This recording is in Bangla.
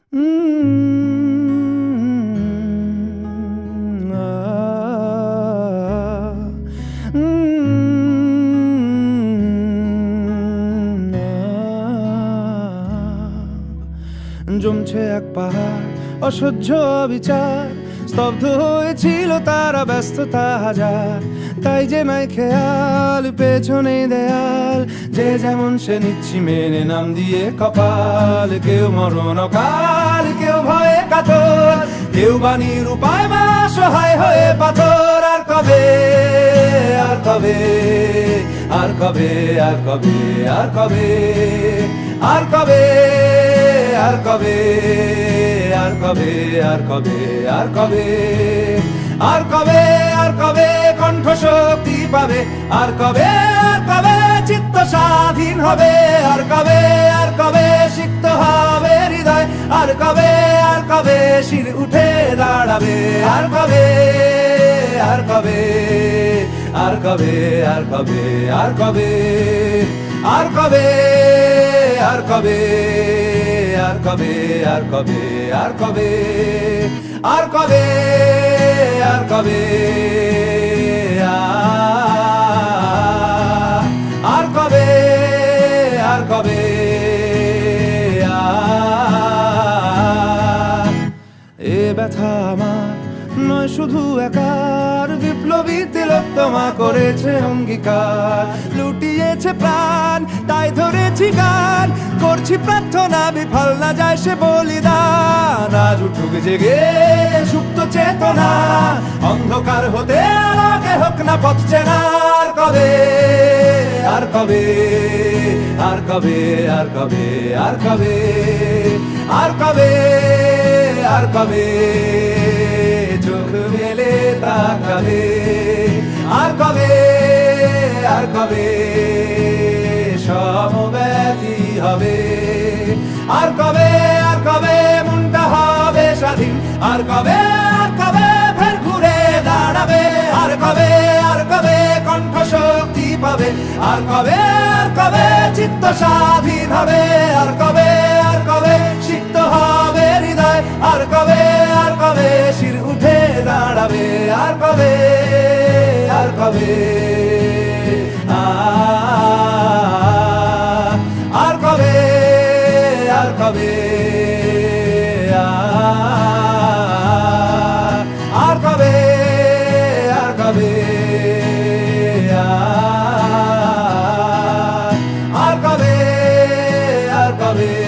জমছে এক পাহাড় অসহ্য বিচার, স্তব্ধ হয়েছিল তারা ব্যস্ততা হাজার। তাই যে নাই খেয়াল পেছনে দেয়াল, যে যেমন সে নিচ্ছি মেনে নাম দিয়ে কপাল। কেউ মরণ কাল, কেউ ভয়ে কাতর, কেউ বাণীর উপায় বা সহায় হয়ে পাথর। আর কবে, আর কবে, আর কবে, আর কবে, আর কবে, আর কবে, আর কবে, আর কবে, আর কবে, আর কবে, আর কবে, আর কবে কণ্ঠ শক্তি পাবে? আর কবে, আর কবে চিত্ত স্বাধীন হবে? আর কবে, আর কবে সিক্ত হবে হৃদয়? আর কবে, আর কবে শির উঠে দাঁড়াবে? আর কবে, আর কবে, আর কবে, আর কবে, আর কবে, আর কবে, আর কবে, আর কবে, আর কবে, আর কবে, আর কবে, আর কবে, আর কবে, আর কবে, এ ব্যথা আমার নয় শুধু একার, বিপ্লবী তিলোত্তমা করেছে অঙ্গীকার। লুটিয়েছে প্রাণ তাই ধরেছি গান, করছি প্রার্থনা বিফল না যায় সে বলিদান। আজ উঠুক জেগে সুপ্ত চেতনা, অন্ধকার হতে আলোকে হোক না পথ চেনা। আর কবে, আর কবে, আর কবে, আর কবে, আর কবে, আর কবে, আর কবে চোখ মেলে তাকাবে? আর কবে, আর কবে সমব্যথী হবে? আর কবে, আর কবে মনটা হবে স্বাধীন? আর কবে, আর কবে ফের ঘুরে দাঁড়াবে? আর কবে, আর কবে কণ্ঠ শক্তি পাবে? আর কবে, আর কবে চিত্ত স্বাধীন হবে? আর কবে, আর কবে সিক্ত হবে হৃদয়? আর কবে, আর কবে শির উঠে দাঁড়াবে? আর কবে, আর কবে, আর কবে, আর কবে, আর কবে, আর কবে, আর কবে, আর কবে।